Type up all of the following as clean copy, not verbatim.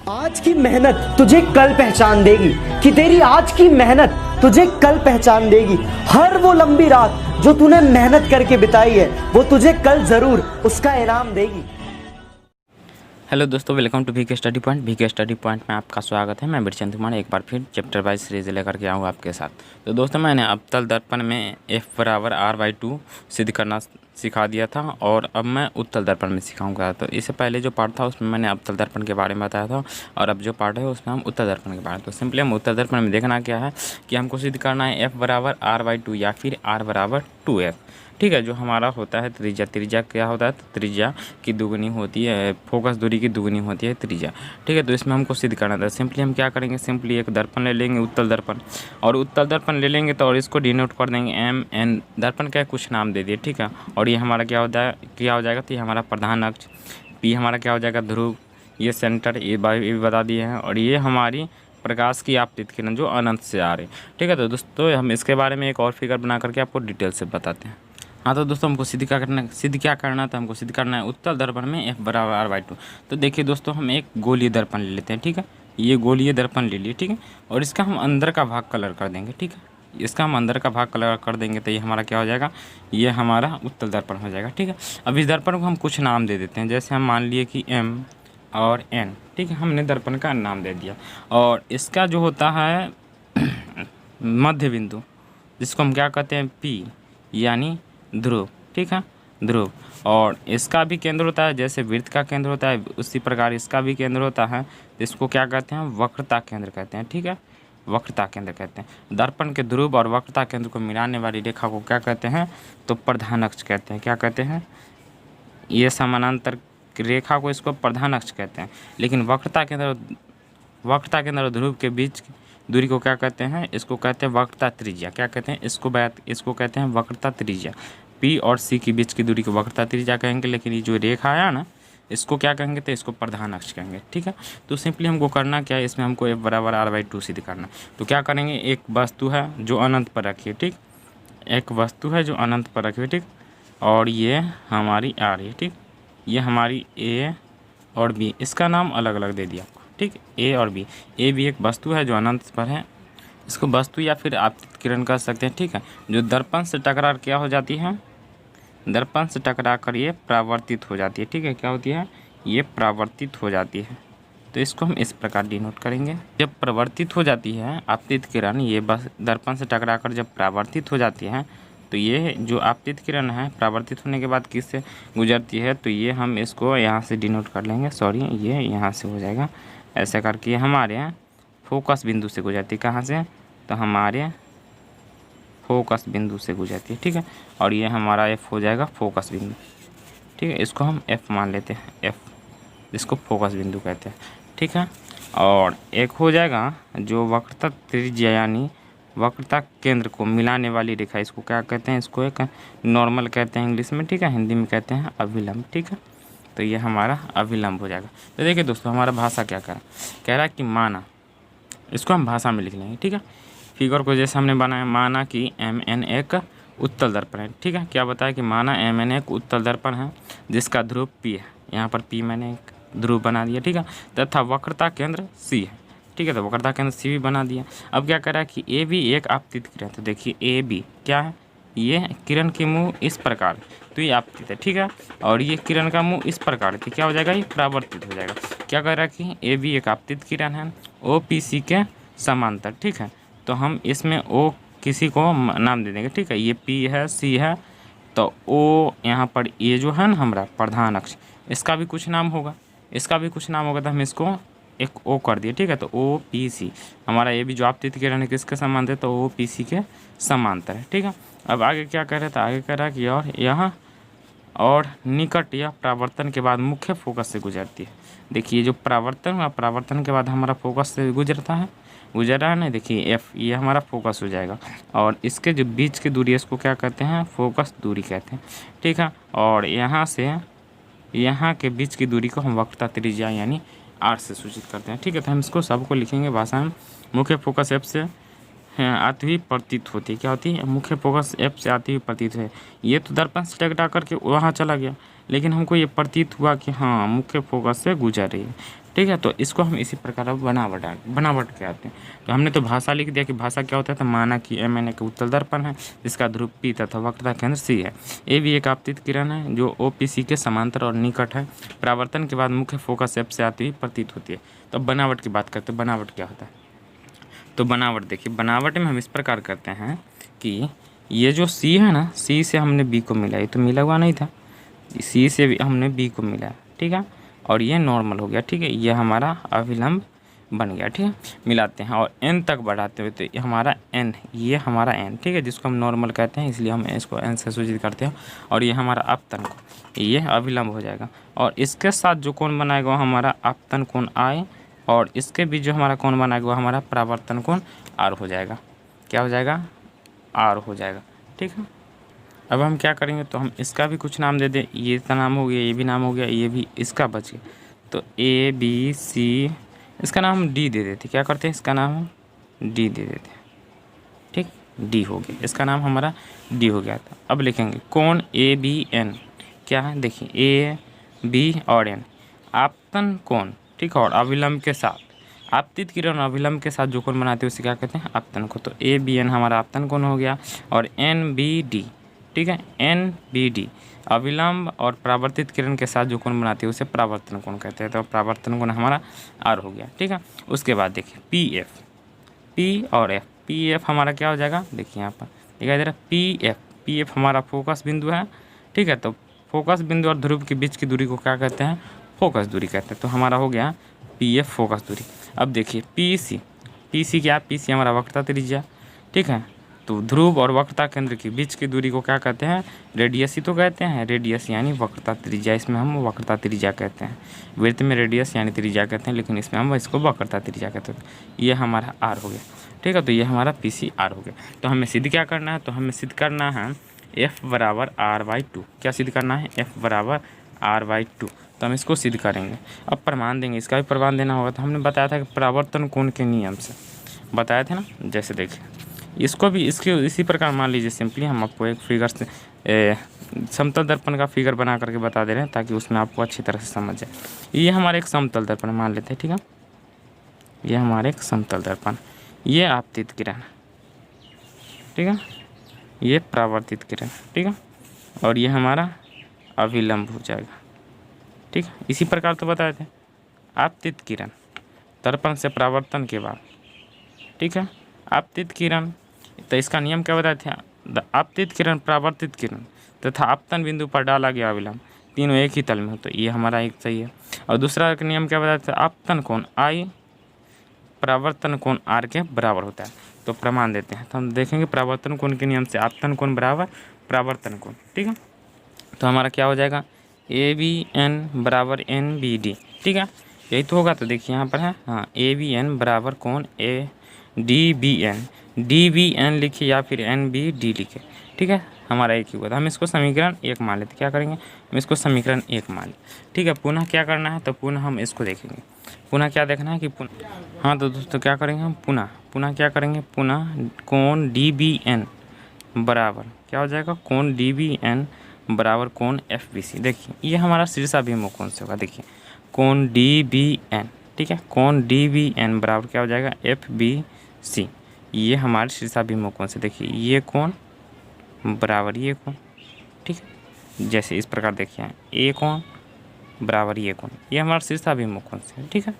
आज की मेहनत तुझे कल पहचान देगी, कि तेरी आज की मेहनत तुझे कल पहचान देगी। हर वो लंबी रात जो तूने मेहनत करके बिताई है, वो तुझे कल जरूर उसका इनाम देगी। हेलो दोस्तों, welcome to VK study point. VK study point में आपका स्वागत है। मैं बिरचंद कुमार एक बार फिर चैप्टर वाइज सीरीज लेकर के आऊँ आपके साथ। तो दोस्तों, मैंने अवतल दर्पण में F बराबर R/2 सिद्ध करना सिखा दिया था और अब मैं उत्तल दर्पण में सिखाऊंगा। तो इससे पहले जो पार्ट था उसमें मैंने अवतल दर्पण के बारे में बताया था और अब जो पार्ट है उसमें हम उत्तल दर्पण के बारे में। तो सिंपली हम उत्तल दर्पण में देखना क्या है कि हमको सिद्ध करना है F बराबर R/2 या फिर R बराबर 2F। ठीक है, जो हमारा होता है त्रिज्या क्या होता है, त्रिज्या की दुगुनी होती है, फोकस दूरी की दुगुनी होती है त्रिज्या। ठीक है, तो इसमें हमको सिद्ध करना था। सिंपली हम क्या करेंगे, सिंपली एक दर्पण ले लेंगे, उत्तल दर्पण, और उत्तल दर्पण ले लेंगे तो और इसको डिनोट कर देंगे MN। दर्पण का कुछ नाम दे दिए, ठीक है। और ये हमारा क्या हो जाएगा, तो ये हमारा प्रधान अक्ष, P हमारा क्या हो जाएगा, ध्रुव, ये सेंटर, ये भी बता दिए हैं, और ये हमारी प्रकाश की आपतित किरण जो अनंत से आ रही। ठीक है, तो दोस्तों हम इसके बारे में एक और फिगर बना करके आपको डिटेल से बताते हैं। हाँ, तो दोस्तों हमको सिद्ध क्या करना था, हमको सिद्ध करना है उत्तल दर्पण में F बराबर R/2। तो देखिए दोस्तों, हम एक गोलीय दर्पण ले लेते हैं। ठीक है, ये गोलीय दर्पण ले लिए, ठीक है, और इसका हम अंदर का भाग कलर कर देंगे। ठीक है, इसका हम अंदर का भाग कलर कर देंगे तो ये हमारा क्या हो जाएगा, ये हमारा उत्तल दर्पण हो जाएगा। ठीक है, अब इस दर्पण को हम कुछ नाम दे देते हैं, जैसे हम मान लिए कि M और N। ठीक है, हमने दर्पण का नाम दे दिया, और इसका जो होता है मध्य बिंदु, जिसको हम क्या कहते हैं, P यानी ध्रुव। ठीक है, ध्रुव, और इसका भी केंद्र होता है, जैसे वृत्त का केंद्र होता है उसी प्रकार इसका भी केंद्र होता है। तो इसको क्या कहते हैं, वक्रता केंद्र कहते हैं। ठीक है, वक्रता केंद्र कहते हैं। दर्पण के ध्रुव और वक्रता केंद्र को मिलाने वाली रेखा को क्या कहते हैं, तो प्रधान अक्ष कहते हैं। क्या कहते हैं, ये समानांतर रेखा को इसको प्रधान अक्ष कहते हैं। लेकिन वक्रता केंद्र और ध्रुव के बीच दूरी को क्या कहते हैं, इसको कहते हैं वक्रता त्रिज्या। क्या कहते हैं, इसको कहते हैं वक्रता त्रिज्या। P और C के बीच की दूरी को वक्रता त्रिज्या कहेंगे, लेकिन ये जो रेखा है ना, इसको क्या कहेंगे, तो इसको प्रधान अक्ष कहेंगे। ठीक है, तो सिंपली हमको करना क्या है, इसमें हमको F बराबर R/2 सिद्ध करना। तो क्या करेंगे, एक वस्तु है जो अनंत पर रखी है। ठीक, एक वस्तु है जो अनंत पर रखी है। ठीक, और ये हमारी R है। ठीक, ये हमारी A और B, इसका नाम अलग अलग दे दिया। ठीक, A और B, A भी एक वस्तु है जो अनंत पर है, इसको वस्तु या फिर आपतित किरण कह सकते हैं। ठीक है, जो दर्पण से टकरा क्या हो जाती है, दर्पण से टकरा कर ये परावर्तित हो जाती है। ठीक है, क्या होती है, ये परावर्तित हो जाती है। तो इसको हम इस प्रकार डिनोट करेंगे। जब परावर्तित हो जाती है आपतित किरण, ये बस दर्पण से टकरा कर जब परावर्तित हो जाती है, तो ये जो आपतित किरण है परावर्तित होने के बाद किससे गुजरती है, तो ये हम इसको यहाँ से डिनोट कर लेंगे। सॉरी, ये यहाँ से हो जाएगा ऐसा करके, हमारे यहाँ फोकस बिंदु से गुजरती है। कहाँ से, तो हमारे फोकस बिंदु से गुजरती है। ठीक है, और ये हमारा F हो जाएगा फोकस बिंदु। ठीक है, इसको हम F मान लेते हैं, F, जिसको फोकस बिंदु कहते हैं। ठीक है, और एक हो जाएगा जो वक्रता त्रिज्या यानी वक्रता केंद्र को मिलाने वाली रेखा, इसको क्या कहते हैं, इसको एक नॉर्मल कहते हैं इंग्लिश में। ठीक है, हिंदी में कहते हैं अभिलंब। ठीक है, तो ये हमारा अभिलंब हो जाएगा। तो देखिए दोस्तों, हमारा भाषा क्या कह रहा है कि माना, इसको हम भाषा में लिख लेंगे। ठीक है, फिगर को जैसे हमने बनाया, माना कि MN एक उत्तल दर्पण है। ठीक है, क्या बताया कि माना MN एक उत्तल दर्पण है जिसका ध्रुव P है, यहाँ पर P मैंने एक ध्रुव बना दिया। ठीक है, तथा वक्रता केंद्र C है। ठीक है, तो वक्रता केंद्र C भी बना दिया। अब क्या कह रहा है कि A भी एक आपतित किरण, तो देखिए AB क्या है, ये किरण के मुँह इस प्रकार, तो ये आपतित है। ठीक है, और ये किरण का मुँह इस प्रकार, तो क्या हो जाएगा, ये परावर्तित हो जाएगा। क्या कह रहा है कि AB एक आपतित किरण है OPC के समांतर। ठीक है, तो हम इसमें O किसी को नाम दे देंगे। ठीक है, ये P है, C है, तो O यहाँ पर ये जो है ना हमारा प्रधान अक्ष, इसका भी कुछ नाम होगा, तो हम इसको एक O कर दिए। ठीक है, तो OPC हमारा ये भी जो आपतित किरण है किसके समांतर है, तो OPC के समांतर है। ठीक है, अब आगे क्या कह रहा था, आगे कह रहा है कि और यहाँ और निकट या परावर्तन के बाद मुख्य फोकस से गुजरती है। देखिए जो परावर्तन हुआ, परावर्तन के बाद हमारा फोकस से गुजर रहा है ना, देखिए F, ये हमारा फोकस हो जाएगा, और इसके जो बीच की दूरी है इसको क्या कहते हैं, फोकस दूरी कहते हैं। ठीक है, और यहाँ से यहाँ के बीच की दूरी को हम वक्रता त्रिज्या यानी R से सूचित करते हैं। ठीक है, तो हम इसको सबको लिखेंगे भाषा में। मुख्य फोकस F से आती हुई प्रतीत होती है। क्या होती है, मुख्य फोकस F से आती हुई प्रतीत है। ये तो दर्पण से टकरा करके वहाँ चला गया, लेकिन हमको ये प्रतीत हुआ कि हाँ मुख्य फोकस से गुजर रही है। ठीक है। तो इसको हम इसी प्रकार अब बनावट कहते हैं। तो हमने तो भाषा लिख दिया कि भाषा क्या होता है। तो माना कि एम एन एक उत्तल दर्पण है जिसका ध्रुव P तथा वक्रता केंद्र C है। ए भी एक आपतित किरण है जो OPC के समांतर और निकट है। परावर्तन के बाद मुख्य फोकस F से आती हुई प्रतीत होती है। तो अब बनावट की बात करते हैं, बनावट क्या होता है। तो बनावट देखिए, बनावट में हम इस प्रकार करते हैं कि ये जो C है ना, C से हमने B को मिला, ये तो मिला हुआ नहीं था, C से भी हमने B को मिला, ठीक है, और ये नॉर्मल हो गया, ठीक है, ये हमारा अभिलंब बन गया, ठीक है। मिलाते हैं और n तक बढ़ाते हुए, तो ये हमारा n, ये हमारा n, ठीक है, जिसको हम नॉर्मल कहते हैं, इसलिए हम इसको n से सूचित करते हैं। और ये हमारा अपतन कोण, ये अभिलंब हो जाएगा। और इसके साथ जो कोण बनाएगा वो हमारा अपतन कोण I, और इसके बीच जो हमारा कोण बनाएगा वो हमारा परावर्तन कोण R हो जाएगा। क्या हो जाएगा? R हो जाएगा, ठीक है। अब हम क्या करेंगे, तो हम इसका भी कुछ नाम दे दें। ये का नाम हो गया, ये भी नाम हो गया, ये भी इसका बच गया। तो ABC, इसका नाम हम D दे देते। क्या करते हैं, इसका नाम हम D दे देते, ठीक, D हो गया, इसका नाम हमारा D हो गया था। अब लिखेंगे कोण ABN क्या है, देखिए AB और N आपतन कोण, ठीक है, और अभिलंब के साथ, आपतित किरण अभिलंब के साथ जो कोण बनाते हैं उसे क्या कहते हैं, आपतन कोण। तो ABN हमारा आपतन कोण हो गया, और NBD, ठीक है, NBD अभिलंब और परावर्तित किरण के साथ जो कोण बनाती है उसे परावर्तन कोण कहते हैं। तो परावर्तन कोण हमारा R हो गया, ठीक है। उसके बाद देखिए PF, P और F, PF हमारा क्या हो जाएगा, देखिए यहाँ पर दिखाई दे रहा है PF हमारा फोकस बिंदु है, ठीक है। तो फोकस बिंदु और ध्रुव के बीच की दूरी को क्या कहते हैं, फोकस दूरी कहते हैं। तो हमारा हो गया PF फोकस दूरी। अब देखिए PC क्या, PC हमारा वक्रता त्रिज्या, ठीक है। तो ध्रुव और वक्रता केंद्र के बीच की दूरी को क्या कहते हैं, रेडियस ही तो कहते हैं, रेडियस यानी वक्रता त्रिज्या, इसमें हम वक्रता त्रिज्या कहते हैं। वृत्त में रेडियस यानी त्रिज्या कहते हैं, लेकिन इसमें हम इसको वक्रता त्रिज्या कहते हैं। ये हमारा R हो गया, ठीक है। तो ये हमारा PC R हो गया। तो हमें सिद्ध क्या करना है, तो हमें सिद्ध करना है F बराबर R/2। क्या सिद्ध करना है, F बराबर R/2। तो हम इसको सिद्ध करेंगे। अब प्रमाण देंगे, इसका भी प्रमाण देना होगा। तो हमने बताया था कि परावर्तन कोण के नियम से बताए थे ना, जैसे देखिए इसको भी इसी प्रकार मान लीजिए। सिंपली हम आपको एक फिगर से समतल दर्पण का फिगर बना करके बता दे रहे हैं ताकि उसमें आपको अच्छी तरह से समझ जाए। ये हमारे एक समतल दर्पण मान लेते हैं, ठीक है, ये हमारे एक समतल दर्पण, ये आपतित किरण, ठीक है, ये परावर्तित किरण, ठीक है, और ये हमारा अभिलंब हो जाएगा, ठीक है। इसी प्रकार तो बताए थे आपतित किरण दर्पण से परावर्तन के बाद, ठीक है, आपतित किरण, तो इसका नियम क्या बताए थे, आपतित किरण, परावर्तित किरण तथा आपतन बिंदु पर डाला गया अभिलंब तीनों एक ही तल में हो। तो ये हमारा एक सही है। और दूसरा नियम क्या बताया था, आपतन कोण I परावर्तन कोण R के बराबर होता है। तो प्रमाण देते हैं, तो हम देखेंगे परावर्तन कोण के नियम से आपतन कोण बराबर परावर्तन कोण, ठीक है। तो हमारा क्या हो जाएगा, ABN बराबर NBD, ठीक है, यही तो होगा। तो देखिए यहाँ पर है, हाँ, ABN बराबर कोण DBN लिखिए या फिर NBD लिखे, ठीक है, हमारा एक ही हुआ था। हम इसको समीकरण 1 मान लेते। क्या करेंगे, हम इसको समीकरण 1 मान लें, ठीक है। पुनः क्या करना है, तो पुनः हम इसको देखेंगे। पुनः क्या देखना है कि हाँ, तो दोस्तों क्या करेंगे हम, पुनः क्या करेंगे, पुनः कोण DBN बराबर क्या हो जाएगा, कोण DBN बराबर कोण FBC। देखिए ये हमारा शीर्षाभिमुख कोण से होगा। देखिए कोण DBN, ठीक है, कोण DBN बराबर क्या हो जाएगा, FBC। ये हमारे शीर्षाभिमुख कोण से, देखिए ये कोण बराबर ये कोण, ठीक है, जैसे इस प्रकार देखिए A कोण बराबर ये कोण, ये हमारा शीर्षाभिमुख कोण से, ठीक है,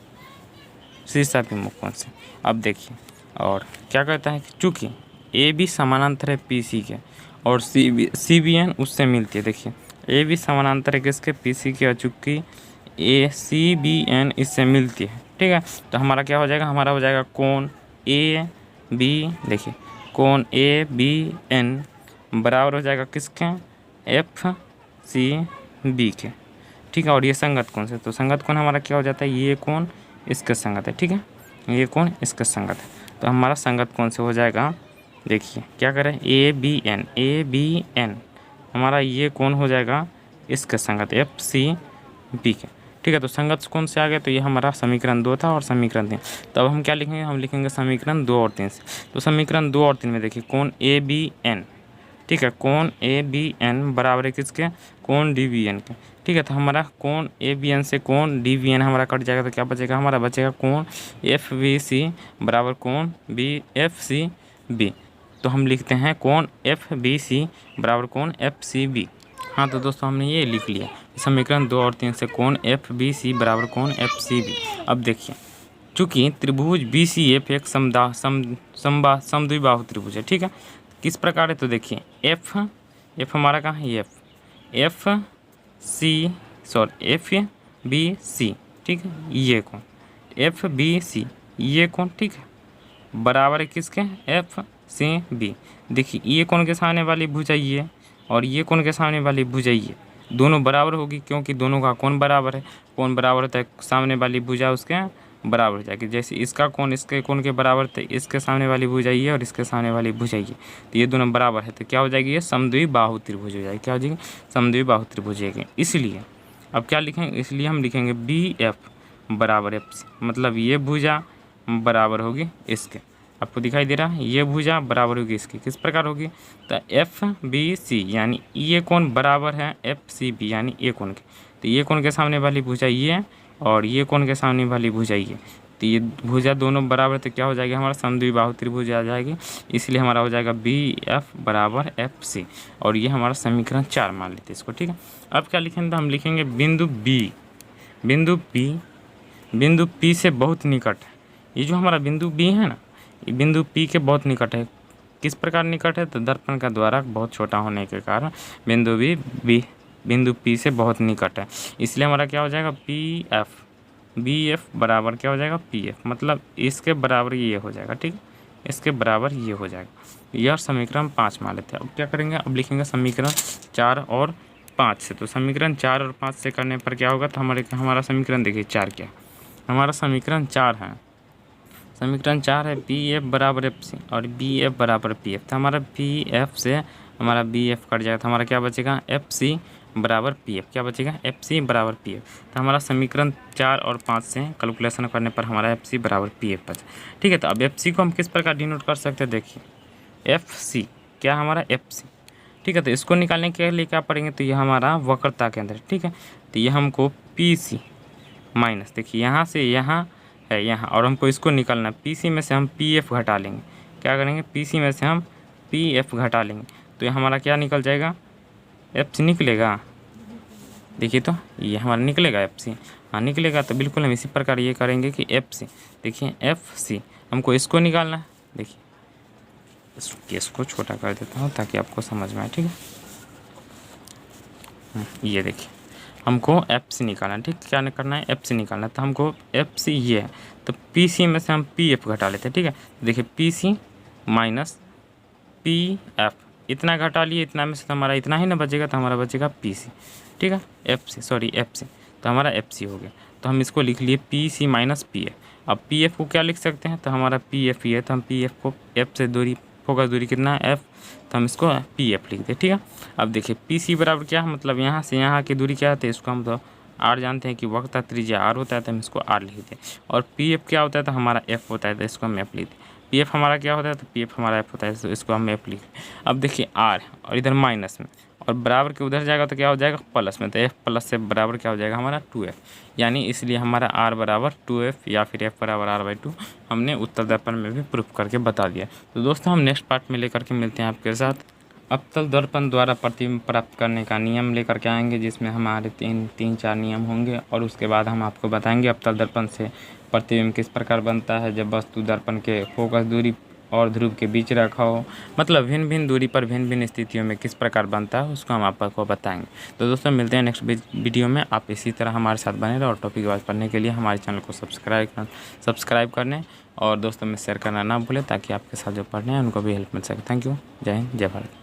शीर्षाभिमुख कोण से। अब देखिए और क्या कहता है कि चूँकि AB समानांतर है PC के और CBN उससे मिलती है। देखिए AB समानांतर है किसके, PC के, और चूँकि CBN इससे मिलती है, ठीक है। तो हमारा क्या हो जाएगा, हमारा हो जाएगा कोण AB, देखिए कोण ABN बराबर हो जाएगा किसके, FCB के, ठीक है। और ये संगत कोण से, तो संगत कोण हमारा क्या हो जाता है, ये कोण इसके संगत है, ठीक है, ये कोण इसके संगत है। तो हमारा संगत कोण से हो जाएगा, देखिए क्या करें, ABN हमारा ये कोण हो जाएगा इसके संगत FCB के, ठीक है। तो संगत कोण से आ गया। तो ये हमारा समीकरण 2 था और समीकरण 3। तो अब हम क्या लिखेंगे, हम लिखेंगे समीकरण 2 और 3 से। तो समीकरण 2 और 3 में देखिए कोण ABN, ठीक है। कोण ABN बराबर है किसके, कोण DBN के, ठीक है। तो हमारा कोण ABN से कोण DBN हमारा कट जाएगा, तो क्या बचेगा, हमारा बचेगा कोण FBC बराबर कोण FCB। तो हम लिखते हैं कोण FBC बराबर कोण FCB। हाँ तो दोस्तों हमने ये लिख लिया समीकरण 2 और 3 से कोण FBC बराबर कोण FCB। अब देखिए चूँकि त्रिभुज BCF एक समद्विबाहु त्रिभुज है, ठीक है। किस प्रकार है, तो देखिए एफ हमारा कहाँ है, FBC, ठीक है, ये कौन FBC ये कौन, ठीक है, बराबर है किसके FCB। देखिए ये कौन के सामने वाली भुजा ये और ये कौन के सामने वाली भुजा ये दोनों बराबर होगी, क्योंकि दोनों का कोण बराबर है। कोण बराबर होता है सामने वाली भुजा उसके बराबर हो जाएगी। जैसे इसका कोण इसके कोण के बराबर, तो इसके सामने वाली भुजा ये और इसके सामने वाली भुजा ये, तो ये दोनों बराबर है, तो क्या हो जाएगी, ये समद्विबाहु त्रिभुज हो जाएगी। क्या हो जाएगी, समद्विबाहु त्रिभुज है। इसलिए अब क्या लिखेंगे, इसलिए हम लिखेंगे BF बराबर FC, मतलब ये भुजा बराबर होगी इसके, आपको दिखाई दे रहा है, ये भुजा बराबर होगी इसकी। किस प्रकार होगी, तो FBC यानी ये कोण बराबर है FCB यानी ये कोण के, तो ये कोण के सामने वाली भुजा ये और ये कोण के सामने वाली भुजा ये, तो ये भुजा दोनों बराबर, तो क्या हो जाएगा, हमारा समद्विबाहु त्रिभुज आ जाएगी। इसलिए हमारा हो जाएगा BF बराबर FC, और ये हमारा समीकरण 4 मान लेते हैं इसको, ठीक है। अब क्या लिखेंगे, तो हम लिखेंगे बिंदु P से बहुत निकट है। ये जो हमारा बिंदु B है ना, ये बिंदु P के बहुत निकट है। किस प्रकार निकट है, तो दर्पण का द्वारक बहुत छोटा होने के कारण बिंदु P से बहुत निकट है। इसलिए हमारा क्या हो जाएगा, BF बराबर क्या हो जाएगा PF, मतलब इसके बराबर ये हो जाएगा, ठीक है, इसके बराबर ये हो जाएगा। यह समीकरण 5 मान लेते हैं। अब क्या करेंगे, अब लिखेंगे समीकरण 4 और 5 से। तो समीकरण 4 और 5 से करने पर क्या होगा, तो हमारा समीकरण देखिए 4 क्या, हमारा समीकरण 4 है, समीकरण 4 है BF बराबर FC और BF बराबर PF। तो हमारा PF से हमारा BF कट जाएगा, तो हमारा क्या बचेगा, FC बराबर PF, क्या बचेगा, FC बराबर PF। तो हमारा समीकरण 4 और 5 से कैलकुलेशन करने पर हमारा FC बराबर PF बचा, ठीक है। तो अब FC को हम किस प्रकार डिनोट कर सकते हैं, देखिए FC क्या हमारा FC, ठीक है। तो इसको निकालने के लिए क्या पढ़ेंगे, तो ये हमारा वक्रता के अंदर, ठीक है। तो ये हमको PC माइनस, देखिए यहाँ से यहाँ है यहाँ, और हमको इसको निकालना, PC में से हम PF घटा लेंगे। क्या करेंगे, PC में से हम PF घटा लेंगे, तो ये हमारा क्या निकल जाएगा, FC निकलेगा। देखिए तो ये हमारा निकलेगा FC, हाँ निकलेगा। तो बिल्कुल हम इसी प्रकार ये करेंगे कि FC, देखिए FC हमको इसको निकालना है। देखिए इसको छोटा कर देता हूँ ताकि आपको समझ में आए, ठीक है। ये देखिए हमको FC निकालना है, ठीक, क्या करना है, FC निकालना है। तो हमको FC ये है, तो PC में से हम PF घटा लेते हैं, ठीक है। देखिए PC माइनस PF इतना घटा लिए, इतना में से तो हमारा इतना ही ना बचेगा, तो हमारा बचेगा PC, ठीक है, FC, तो हमारा FC हो गया। तो हम इसको लिख लिए PC माइनस PF। अब PF को क्या लिख सकते हैं, तो हमारा PF ही है, तो हम PF को F से दूरी, फोकस दूरी कितना है F, तो हम इसको PF लिखते हैं, ठीक है। अब देखिए PC बराबर क्या है, मतलब यहाँ से यहाँ की दूरी क्या होती है, इसको हम तो R जानते हैं कि वक्रता त्रिज्या R होता है, तो हम इसको R लिखते हैं। और PF क्या होता है, तो हमारा F होता है, तो इसको हम F लिखते हैं। PF हमारा क्या होता है, तो PF हमारा F होता है, तो इसको हम F लिखते हैं। अब देखिए R और इधर माइनस में, और बराबर के उधर जाएगा तो क्या हो जाएगा, प्लस में, तो F प्लस से बराबर क्या हो जाएगा, हमारा 2F, यानी इसलिए हमारा R बराबर 2F या फिर F बराबर R/2 हमने उत्तल दर्पण में भी प्रूफ करके बता दिया। तो दोस्तों हम नेक्स्ट पार्ट में लेकर के मिलते हैं आपके साथ। अवतल दर्पण द्वारा प्रतिबिंब प्राप्त करने का नियम लेकर के आएंगे, जिसमें हमारे 3-4 नियम होंगे, और उसके बाद हम आपको बताएंगे अवतल दर्पण से प्रतिबिंब किस प्रकार बनता है, जब वस्तु दर्पण के फोकस दूरी और ध्रुव के बीच रखा हो, मतलब भिन्न भिन्न दूरी पर भिन्न भिन्न स्थितियों में किस प्रकार बनता है, उसको हम आपको बताएंगे। तो दोस्तों मिलते हैं नेक्स्ट वीडियो में। आप इसी तरह हमारे साथ बने रहो, और टॉपिक वाइज पढ़ने के लिए हमारे चैनल को सब्सक्राइब करने और दोस्तों में शेयर करना ना भूलें, ताकि आपके साथ जो पढ़ने हैं उनको भी हेल्प मिल सके। थैंक यू, जय हिंद, जय भारत।